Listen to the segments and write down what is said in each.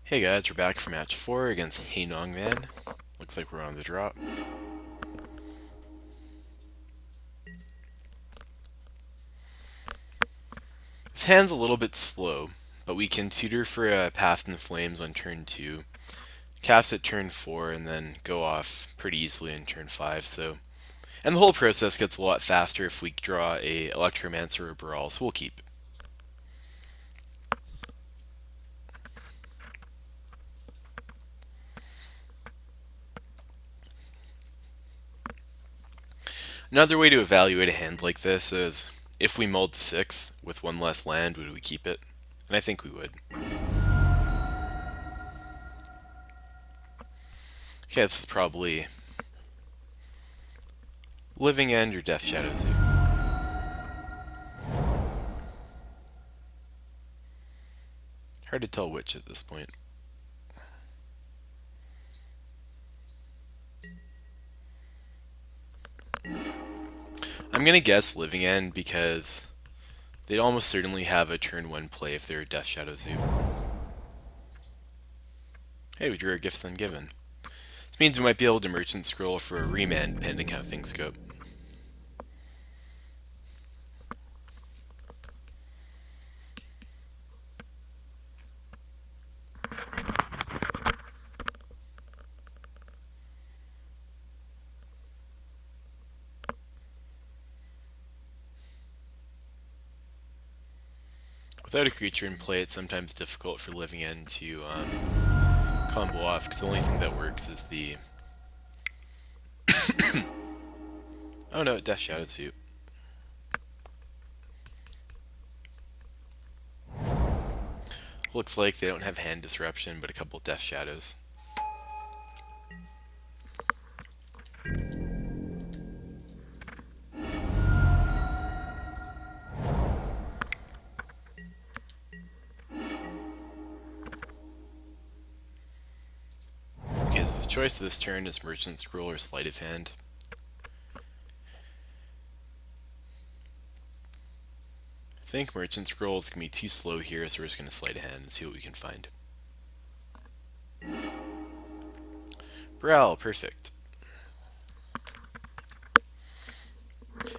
Hey guys, we're back for match 4 against Hey Man. Looks like we're on the drop. This hand's a little bit slow, but we can tutor for a Past in Flames on turn 2, cast at turn 4, and then go off pretty easily in turn 5. And the whole process gets a lot faster if we draw a Electromancer or Brawl, so we'll keep. Another way to evaluate a hand like this is, if we mulled to 6 with one less land, would we keep it? And I think we would. Okay, this is probably Living End or Death Shadow Zoo. Hard to tell which at this point. I'm gonna guess Living End because they'd almost certainly have a turn 1 play if they're Death Shadow Zoo. Hey, we drew our Gifts Ungiven. This means we might be able to Merchant Scroll for a remand depending how things go. Without a creature in play, it's sometimes difficult for Living End to combo off, because the only thing that works is the... oh no, Death Shadow Suit. Looks like they don't have hand disruption, but a couple Death Shadows. Okay, so the choice this turn is Merchant Scroll or Sleight of Hand. I think Merchant Scroll is going to be too slow here, so we're just going to Sleight of Hand and see what we can find. Brawl, perfect.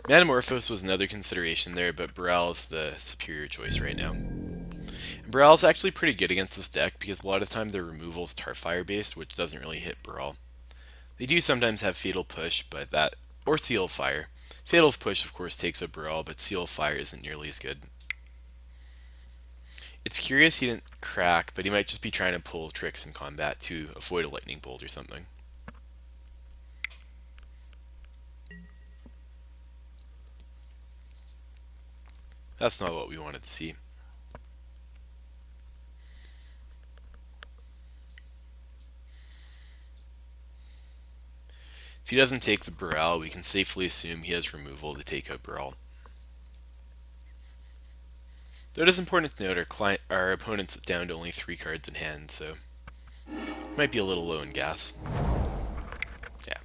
Metamorphose was another consideration there, but Brawl is the superior choice right now. And Brawl is actually pretty good against this deck because a lot of the time their removal is Tarfire based, which doesn't really hit Brawl. They do sometimes have Fatal Push, but that, or Seal Fire. Fatal Push, of course, takes a Brawl, but Seal Fire isn't nearly as good. It's curious he didn't crack, but he might just be trying to pull tricks in combat to avoid a Lightning Bolt or something. That's not what we wanted to see. If he doesn't take the Brawl, we can safely assume he has removal to take out Brawl. Though it is important to note our opponent's down to only 3 cards in hand, so it might be a little low in gas. Yeah.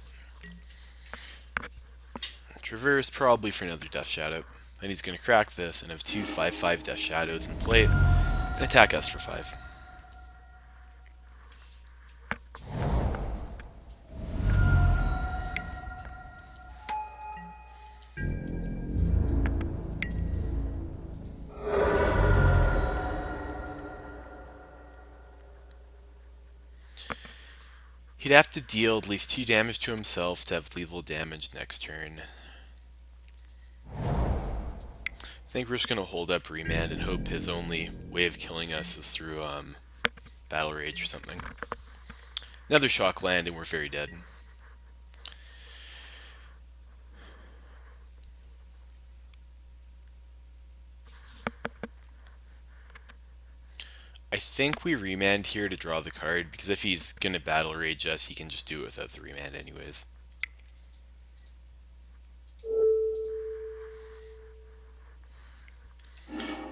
Traverse probably for another Death Shadow. Then he's going to crack this and have 2 5/5 Death Shadows in play and attack us for 5. He'd have to deal at least 2 damage to himself to have lethal damage next turn. I think we're just going to hold up Remand and hope his only way of killing us is through Battle Rage or something. Another Shock Land and we're very dead. I think we Remand here to draw the card, because if he's going to Battle Rage us, he can just do it without the Remand anyways.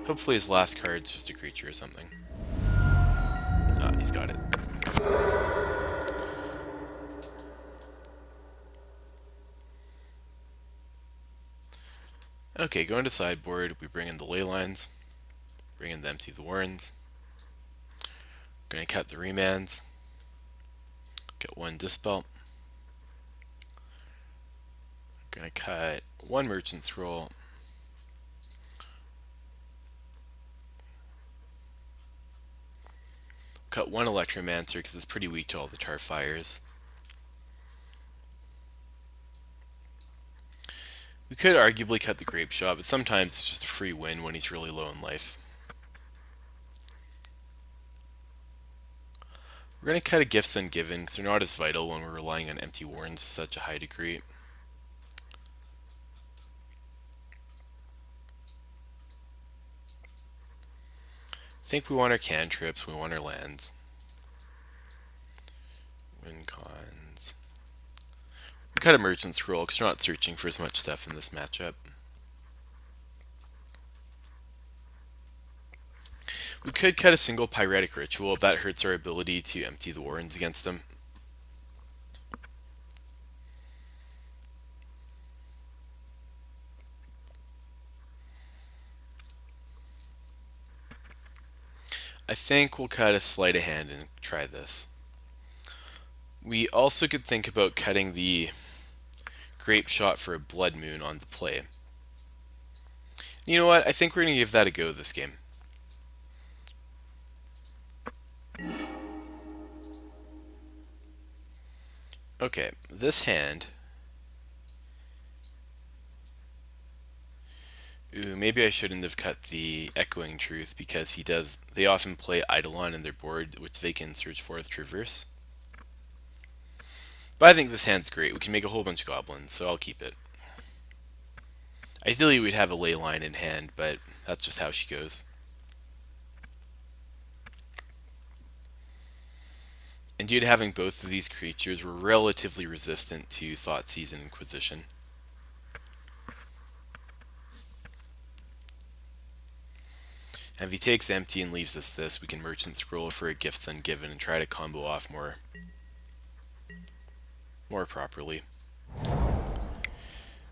Hopefully his last card's just a creature or something. Ah, he's got it. Okay, going to sideboard, we bring in the ley lines, bring in the Empty the Warrens. Going to cut the remands. Get one Dispel. Going to cut one Merchant Scroll. Cut one Electromancer because it's pretty weak to all the Tar Fires. We could arguably cut the Grape Shot, but sometimes it's just a free win when he's really low in life. We're going to cut a Gifts Ungiven because they're not as vital when we're relying on empty warrens to such a high degree. I think we want our cantrips, we want our lands. Win cons. We cut a Merchant Scroll because we're not searching for as much stuff in this matchup. We could cut a single Pyretic Ritual if that hurts our ability to empty the warrens against them. I think we'll cut a Sleight of Hand and try this. We also could think about cutting the Grape Shot for a Blood Moon on the play. You know what? I think we're going to give that a go this game. Okay, this hand. Ooh, maybe I shouldn't have cut the Echoing Truth because they often play Eidolon in their board, which they can search for with Traverse. But I think this hand's great. We can make a whole bunch of goblins, so I'll keep it. Ideally, we'd have a ley line in hand, but that's just how she goes. And due to having both of these creatures, we're relatively resistant to Thoughtseize and Inquisition. And if he takes empty and leaves us this, we can Merchant Scroll for a Gifts Ungiven and try to combo off more properly.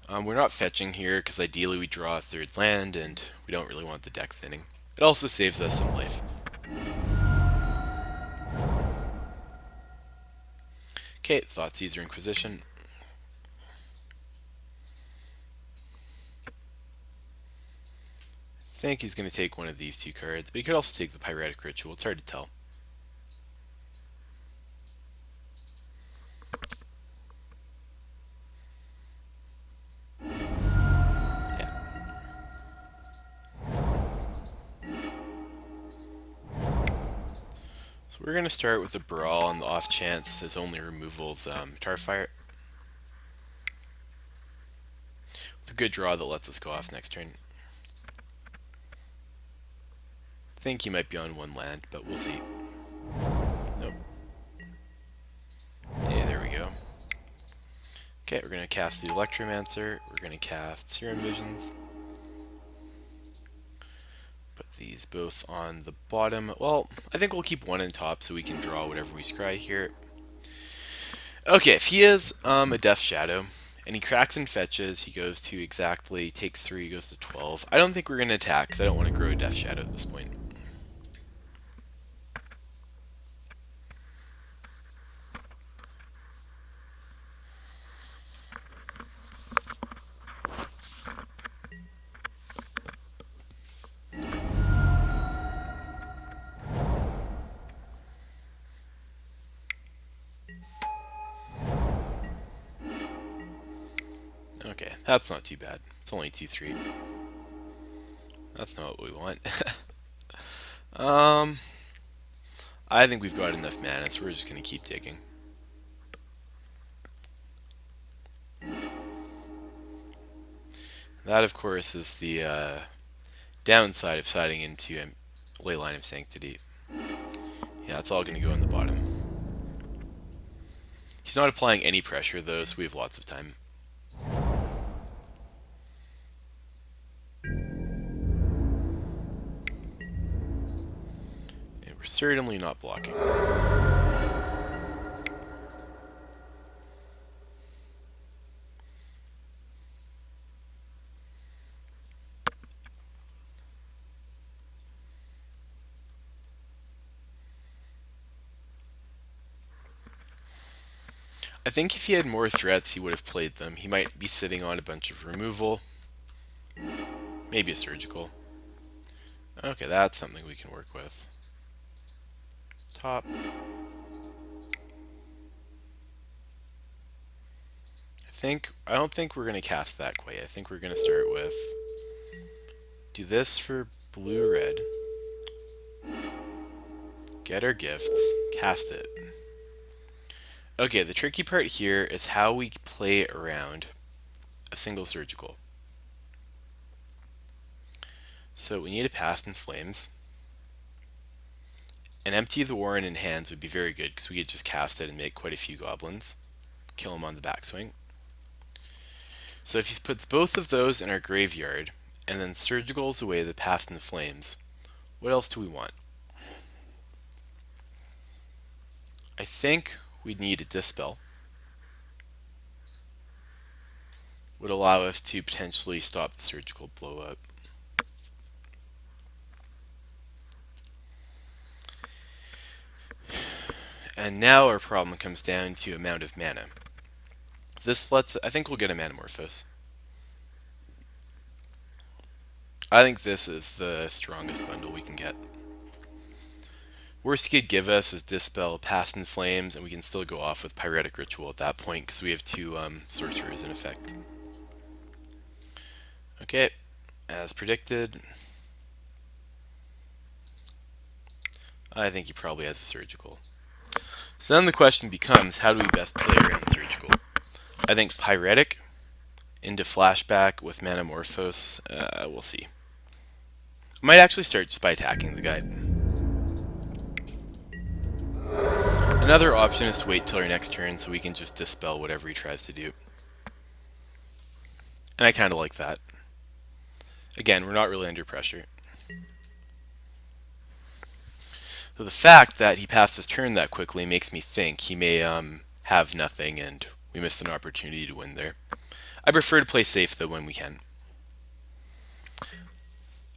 We're not fetching here because ideally we draw a third land and we don't really want the deck thinning. It also saves us some life. Okay, Thoughtseize or Inquisition. I think he's going to take one of these two cards, but he could also take the Pyretic Ritual. It's hard to tell. So we're going to start with a Brawl on the off chance his only removal's Tarfire. With a good draw that lets us go off next turn. I think he might be on one land, but we'll see. Nope. Hey, there we go. Okay, we're going to cast the Electromancer. We're going to cast Serum Visions. Put these both on the bottom. Well, I think we'll keep one on top so we can draw whatever we scry here. Okay, if he is a Death Shadow, and he cracks and fetches, he goes to exactly, takes 3, goes to 12. I don't think we're going to attack, because I don't want to grow a Death Shadow at this point. Okay, that's not too bad. It's only 2-3. That's not what we want. I think we've got enough mana, so we're just going to keep digging. That, of course, is the downside of siding into a Leyline of Sanctity. Yeah, it's all going to go in the bottom. He's not applying any pressure, though, so we have lots of time. And we're certainly not blocking. I think if he had more threats, he would have played them. He might be sitting on a bunch of removal, maybe a surgical. Okay, that's something we can work with. Top. I don't think we're going to cast that quite. I think we're going to start with do this for blue-red. Get our gifts. Cast it. Okay, the tricky part here is how we play around a single surgical. So we need a Past in Flames. And Empty the Warren in hands would be very good because we could just cast it and make quite a few goblins. Kill them on the backswing. So if he puts both of those in our graveyard and then surgicals away the Past in the Flames, what else do we want? I think we'd need a Dispel. Would allow us to potentially stop the surgical blow up. And now our problem comes down to amount of mana. I think we'll get a Manamorphose. I think this is the strongest bundle we can get. Worst he could give us is Dispel, Past in Flames, and we can still go off with Pyretic Ritual at that point because we have two sorcerers in effect. Okay, as predicted, I think he probably has a surgical. So then the question becomes, how do we best play around surgical? I think Pyretic into Flashback with Manamorphose, we'll see. I might actually start just by attacking the guy. Another option is to wait till our next turn so we can just dispel whatever he tries to do. And I kind of like that. Again, we're not really under pressure. So the fact that he passed his turn that quickly makes me think he may have nothing and we missed an opportunity to win there. I prefer to play safe though when we can.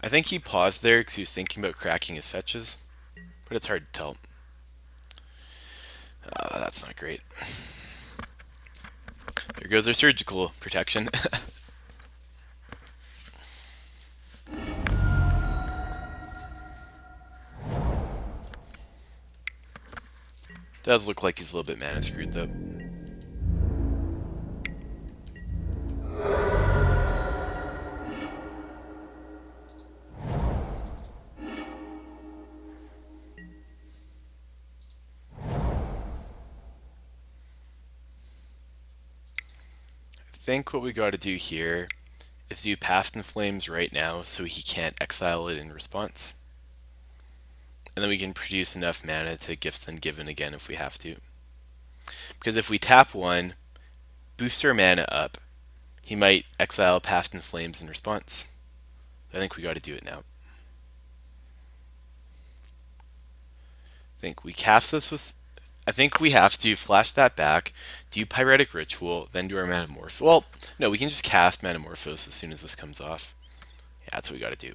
I think he paused there because he was thinking about cracking his fetches, but it's hard to tell. That's not great. There goes our surgical protection. Does look like he's a little bit mana screwed though. I think what we got to do here is do Past in Flames right now so he can't exile it in response. And then we can produce enough mana to Gifts Ungiven again if we have to. Because if we tap one, boost our mana up, he might exile Past in Flames in response. I think we got to do it now. I think we have to flash that back, do Pyretic Ritual, then do our Manamorphose. Well, no, we can just cast Manamorphose as soon as this comes off. Yeah, that's what we got to do.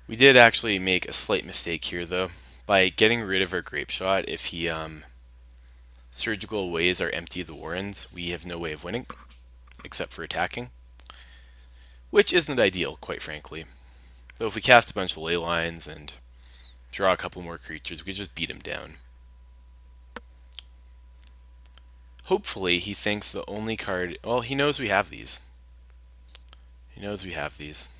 We did actually make a slight mistake here, though. By getting rid of our Grape Shot, if he surgical ways our Empty the Warrens, we have no way of winning, except for attacking. Which isn't ideal, quite frankly. Though if we cast a bunch of ley lines and draw a couple more creatures, we could just beat him down. Hopefully he thinks the only card... Well, he knows we have these. He knows we have these.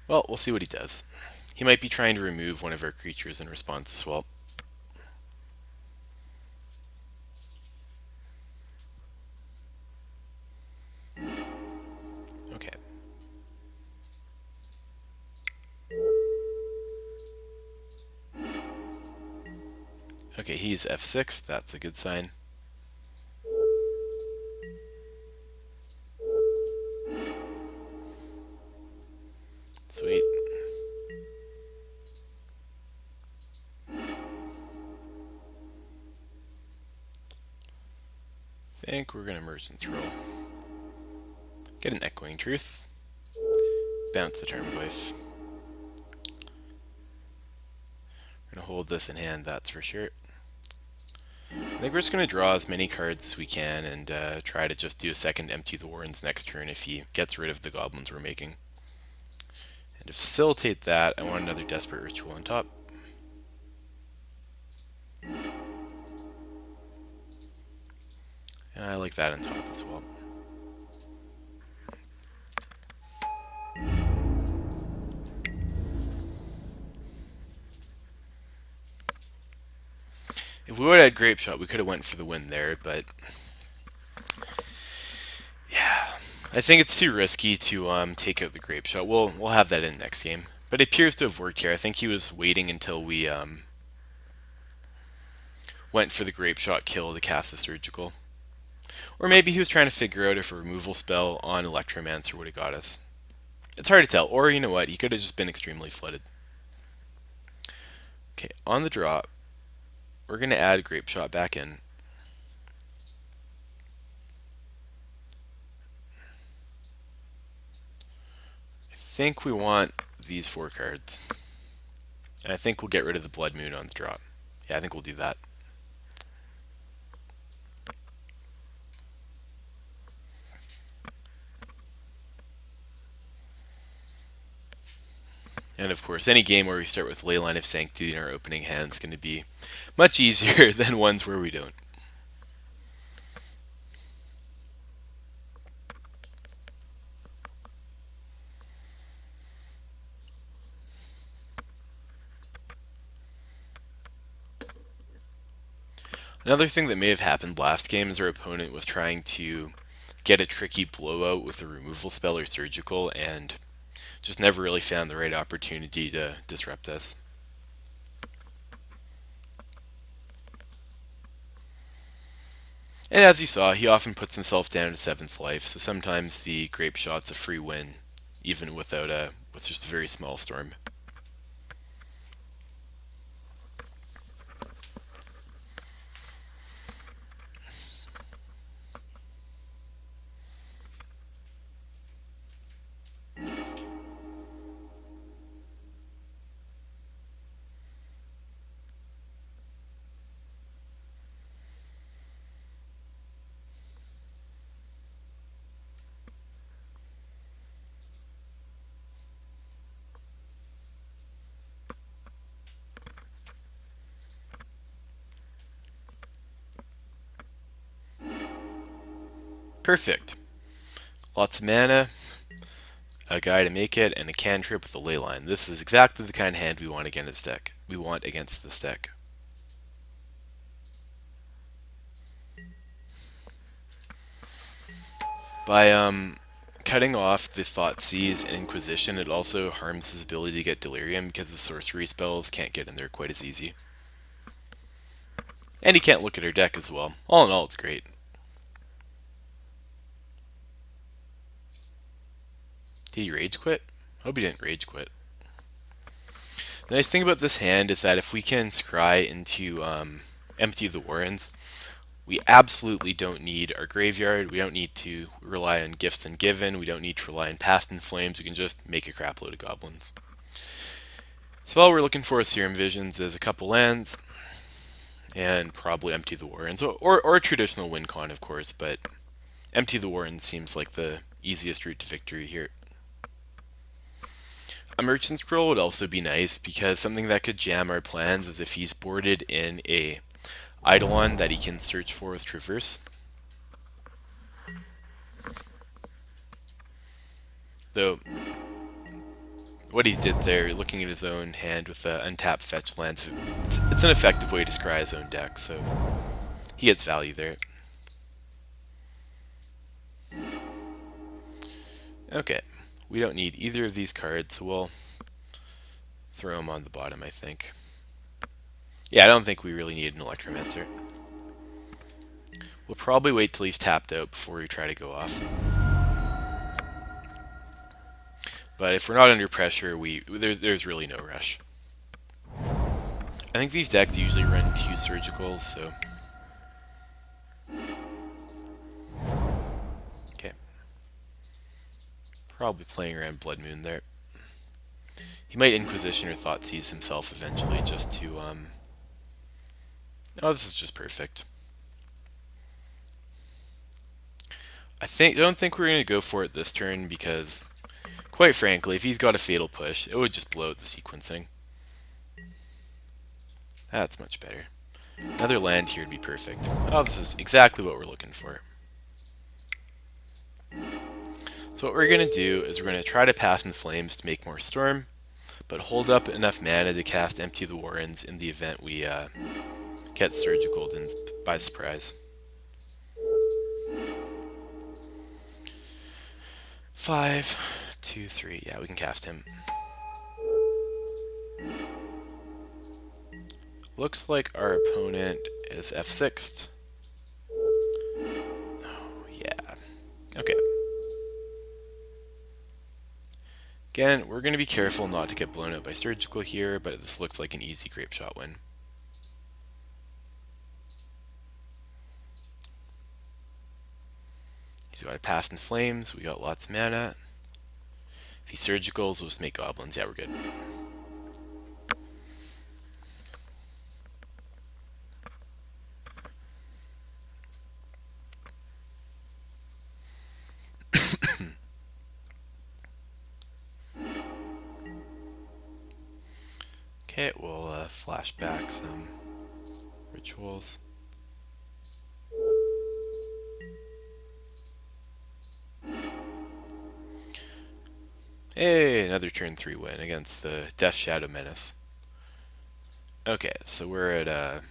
Well, we'll see what he does. He might be trying to remove one of our creatures in response as well. Okay. Okay, he's F6. That's a good sign. Sweet. think we're going to Merchant's Roll. Get an Echoing Truth. Bounce the Tarmogoyf. We're going to hold this in hand, that's for sure. I think we're just going to draw as many cards as we can and try to just do a second Empty the Warrens next turn if he gets rid of the goblins we're making. And to facilitate that, I want another Desperate Ritual on top. And I like that on top as well. If we would have had Grape Shot, we could have went for the win there, but yeah, I think it's too risky to take out the Grape Shot. We'll have that in next game, but it appears to have worked here. I think he was waiting until we went for the Grape Shot kill to cast the Surgical, or maybe he was trying to figure out if a removal spell on Electromancer would have got us. It's hard to tell, or you know what, he could have just been extremely flooded. Okay, on the draw, we're going to add Grape Shot back in. I think we want these 4 cards. And I think we'll get rid of the Blood Moon on the draw. Yeah, I think we'll do that. And of course, any game where we start with Leyline of Sanctity in our opening hand is going to be much easier than ones where we don't. Another thing that may have happened last game is our opponent was trying to get a tricky blowout with a removal spell or surgical and just never really found the right opportunity to disrupt us. And as you saw, he often puts himself down to 7th life, so sometimes the Grape Shot's a free win, even with just a very small storm. Perfect. Lots of mana, a guy to make it, and a cantrip with a leyline. This is exactly the kind of hand we want against this deck. This deck. By cutting off the Thoughtseize and Inquisition, it also harms his ability to get Delirium because the sorcery spells can't get in there quite as easy. And he can't look at her deck as well. All in all, it's great. Did he rage quit? I hope he didn't rage quit. The nice thing about this hand is that if we can scry into Empty the Warrens, we absolutely don't need our graveyard. We don't need to rely on Gifts and Given. We don't need to rely on Past in Flames. We can just make a crap load of goblins. So all we're looking for with Serum Visions is a couple lands and probably Empty the Warrens, or a traditional win con, of course, but Empty the Warrens seems like the easiest route to victory here. A Merchant Scroll would also be nice because something that could jam our plans is if he's boarded in a Eidolon that he can search for with Traverse. Though, what he did there, looking at his own hand with the untapped fetch lands, it's an effective way to scry his own deck, so he gets value there. Okay, we don't need either of these cards, so we'll throw them on the bottom, I think. Yeah, I don't think we really need an Electromancer. We'll probably wait till he's tapped out before we try to go off. But if we're not under pressure, there's really no rush. I think these decks usually run 2 surgicals, so Probably playing around Blood Moon there. He might Inquisition or Thoughtseize himself eventually just to, Oh, this is just perfect. Don't think we're going to go for it this turn because, quite frankly, if he's got a Fatal Push, it would just blow out the sequencing. That's much better. Another land here would be perfect. Oh, this is exactly what we're looking for. So what we're going to do is we're going to try to pass in Flames to make more Storm, but hold up enough mana to cast Empty the Warrens in the event we get Surgical by surprise. 5, 2, 3. Yeah, we can cast him. Looks like our opponent is F6'd. Oh, yeah. Okay. Again, we're going to be careful not to get blown out by Surgical here, but this looks like an easy Grape Shot win. He's got a Pass in Flames, we got lots of mana. If he Surgicals, we'll just make Goblins. Yeah, we're good. Okay, we'll flash back some rituals. Hey, another turn 3 win against the Death Shadow Menace. Okay, so we're at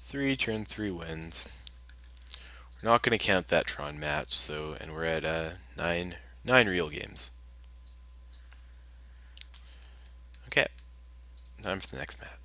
3 turn 3 wins. We're not going to count that Tron match, and we're at 9 real games. Okay, time for the next match.